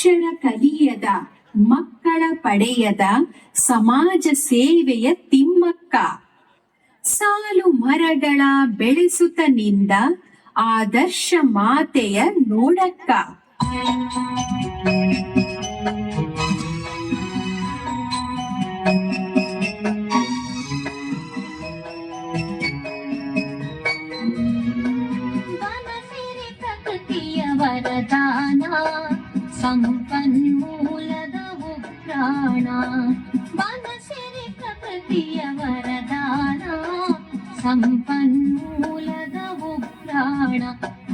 ಅಕ್ಷರ ಕಲಿಯದ ಮಕ್ಕಳ ಪಡೆಯದ ಸಮಾಜ ಸೇವೆಯ ತಿಮ್ಮಕ್ಕ. ಸಾಲು ಮರಗಳ ಬೆಳೆಸುತ್ತ ನಿಂದ ಆದರ್ಶ ಮಾತೆಯ ನೋಡಕ್ಕ. ವರದಾನ ಸಂಪನ್ಮೂಲದ ಉಗ್ರಾಣ. ಬನಸಿರಿ ಪ್ರಕೃತಿಯ ವರದಾನ ಸಂಪನ್ಮೂಲದ ಉಗ್ರಾಣ.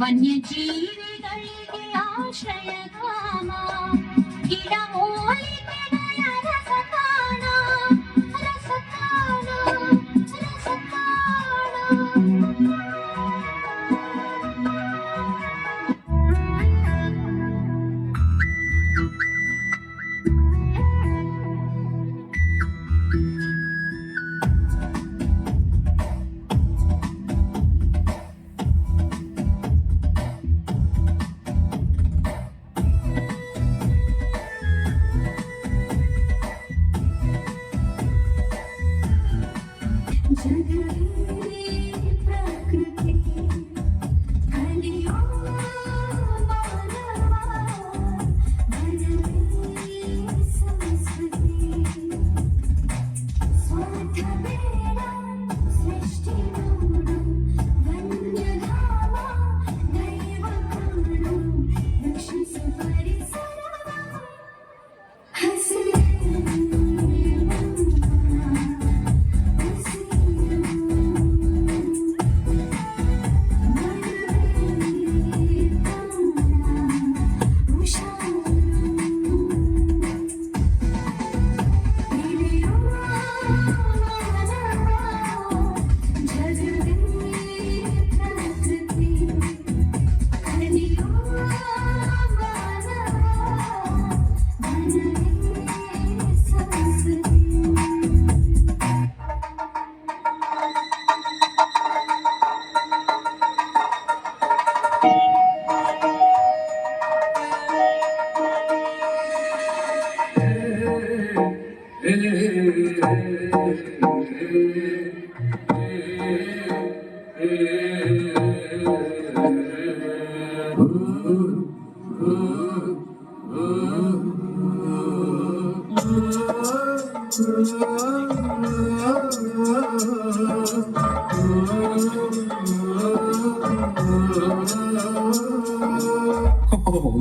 ವನ್ಯಜೀವಿಗಳಿಗೆ ಆಶ್ರಯಧಾಮ, ಗಿಡಮೂಲಿಕೆಗಳ ರಸತಾಣ ರಸತಾಣ ರಸತಾಣ.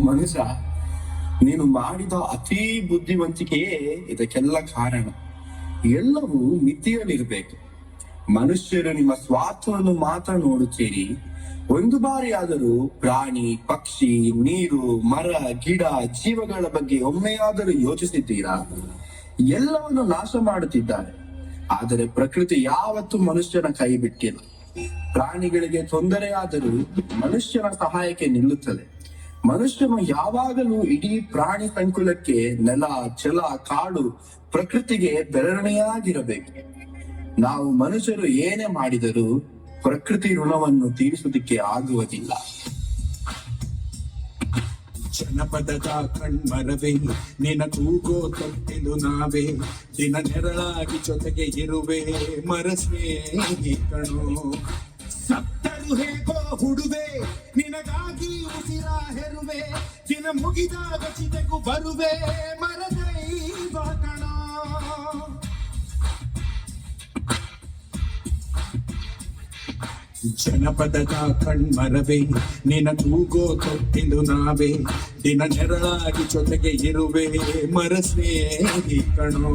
ಮನುಷ್ಯ, ನೀನು ಮಾಡಿದ ಅತಿ ಬುದ್ಧಿವಂತಿಕೆಯೇ ಇದಕ್ಕೆಲ್ಲ ಕಾರಣ. ಎಲ್ಲವೂ ಮಿತಿಯಲ್ಲಿರ್ಬೇಕು. ಮನುಷ್ಯರು ನಿಮ್ಮ ಸ್ವಾರ್ಥವನ್ನು ಮಾತ್ರ ನೋಡುತ್ತೀರಿ. ಒಂದು ಬಾರಿಯಾದರೂ ಪ್ರಾಣಿ, ಪಕ್ಷಿ, ನೀರು, ಮರ, ಗಿಡ, ಜೀವಗಳ ಬಗ್ಗೆ ಒಮ್ಮೆಯಾದರೂ ಯೋಚಿಸಿದ್ದೀರಾ? ಎಲ್ಲವನ್ನು ನಾಶ ಮಾಡುತ್ತಿದ್ದಾರೆ, ಆದರೆ ಪ್ರಕೃತಿ ಯಾವತ್ತೂ ಮನುಷ್ಯನ ಕೈ ಬಿಟ್ಟಿಲ್ಲ. ಪ್ರಾಣಿಗಳಿಗೆ ತೊಂದರೆಯಾದರೂ ಮನುಷ್ಯನ ಸಹಾಯಕ್ಕೆ ನಿಲ್ಲುತ್ತದೆ. ಮನುಷ್ಯನು ಯಾವಾಗಲೂ ಇಡೀ ಪ್ರಾಣಿ ಸಂಕುಲಕ್ಕೆ, ನೆಲ, ಜಲ, ಕಾಡು, ಪ್ರಕೃತಿಗೆ ಬೆರಳೆಯಾಗಿರಬೇಕು. ನಾವು ಮನುಷ್ಯರು ಏನೇ ಮಾಡಿದರೂ ಪ್ರಕೃತಿ ಋಣವನ್ನು ತೀರಿಸುವುದಕ್ಕೆ ಆಗುವುದಿಲ್ಲ. ಜನಪದದ ಕಣ್ಮರವೇ, ನಿನ ತೂಗೋ ತೊಟ್ಟಿಲು ನಾವೇ, ದಿನ ನೆರಳಾಗಿ ಜೊತೆಗೆ ಇರುವೆ ಮರಸ್ನೇಹಿ ಕಣೋ. ಸತ್ತರು ಹೇಗೋ ಹುಡುವೆ, ನಿನಗಾಗಿ ಉಸಿರ ಹೆರುವೆ, ದಿನ ಮುಗಿದಾಗ ಚಿತೆಗೂ ಬರುವೆ ಮರದೈವ ಕಣೋ. ಜನಪದದ ಕಣ್ಮರವೇ, ನಿನ ತೂಗೋ ತೊಟ್ಟಿಲು ನಾವೇ, ದಿನ ನೆರಳಾಗಿ ಜೊತೆಗೆ ಇರುವೆ ಮರಸ್ನೇಹಿ ಕಣೋ.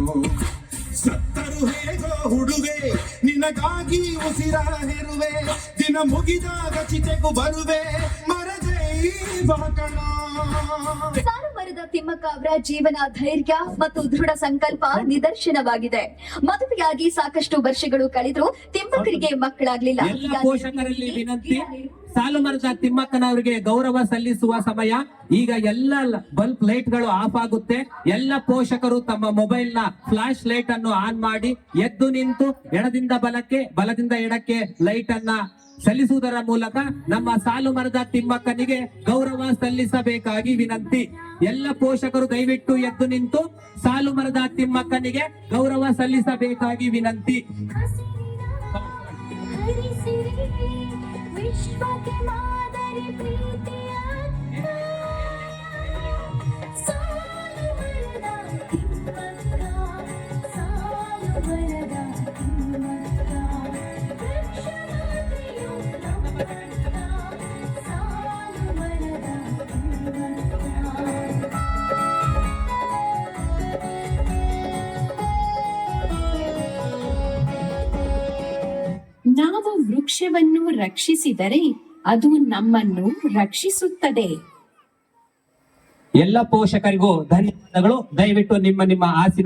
ಸತ್ತರು ಹೇಗೋ ಹುಡುವೆ, ನಿನಗಾಗಿ ಉಸಿರ ಹೆರುವೆ, ದಿನ ಮುಗಿದಾಗ ಚಿತೆಗೂ ಬರುವೆ ಮರದೈವ ಕಣೋ. ಸಾಲು ಮರದ ತಿಮ್ಮಕ್ಕ ಅವರ ಜೀವನ ಧೈರ್ಯ ಮತ್ತು ದೃಢ ಸಂಕಲ್ಪ ನಿದರ್ಶನವಾಗಿದೆ. ಮದುವೆಯಾಗಿ ಸಾಕಷ್ಟು ವರ್ಷಗಳು ಕಳೆದ್ರು ತಿಮ್ಮಕ್ಕರಿಗೆ ಮಕ್ಕಳಾಗ್ಲಿಲ್ಲ. ಎಲ್ಲ ಪೋಷಕರಲ್ಲಿ ವಿನಂತಿ, ಸಾಲು ಮರದ ತಿಮ್ಮಕ್ಕನವರಿಗೆ ಗೌರವ ಸಲ್ಲಿಸುವ ಸಮಯ. ಈಗ ಎಲ್ಲ ಬಲ್ಬ್ ಲೈಟ್ ಗಳು ಆಫ್ ಆಗುತ್ತೆ. ಎಲ್ಲ ಪೋಷಕರು ತಮ್ಮ ಮೊಬೈಲ್ ನ ಫ್ಲಾಶ್ ಲೈಟ್ ಅನ್ನು ಆನ್ ಮಾಡಿ ಎದ್ದು ನಿಂತು ಎಡದಿಂದ ಬಲಕ್ಕೆ, ಬಲದಿಂದ ಎಡಕ್ಕೆ ಲೈಟ್ ಅನ್ನ ಸಲ್ಲಿಸುವುದರ ಮೂಲಕ ನಮ್ಮ ಸಾಲು ಮರದ ತಿಮ್ಮಕ್ಕನಿಗೆ ಗೌರವ ಸಲ್ಲಿಸಬೇಕಾಗಿ ವಿನಂತಿ. ಎಲ್ಲ ಪೋಷಕರು ದಯವಿಟ್ಟು ಎದ್ದು ನಿಂತು ಸಾಲು ಮರದ ತಿಮ್ಮಕ್ಕನಿಗೆ ಗೌರವ ಸಲ್ಲಿಸಬೇಕಾಗಿ ವಿನಂತಿ. ವಿಶ್ವಕ್ಕೆ ಮಾದರಿ ಪ್ರೀತಿಯ ಸಾಲು ಮರದ ತಿಮ್ಮಕ್ಕ, ಸಾಲು ಮರದ ತಿಮ್ಮಕ್ಕ, ವೃಕ್ಷಮಾತೆಯು ನಮ್ಮಕ್ಕ, ಸಾಲು ಮರದ ತಿಮ್ಮಕ್ಕ. ನಾವು ವೃಕ್ಷವನ್ನು ರಕ್ಷಿಸಿದರೆ ಅದು ನಮ್ಮನ್ನು ರಕ್ಷಿಸುತ್ತದೆ. ಎಲ್ಲ ಪೋಷಕರಿಗೂ ಧನ್ಯವಾದಗಳು. ದಯವಿಟ್ಟು ನಿಮ್ಮ ಆಸೀನ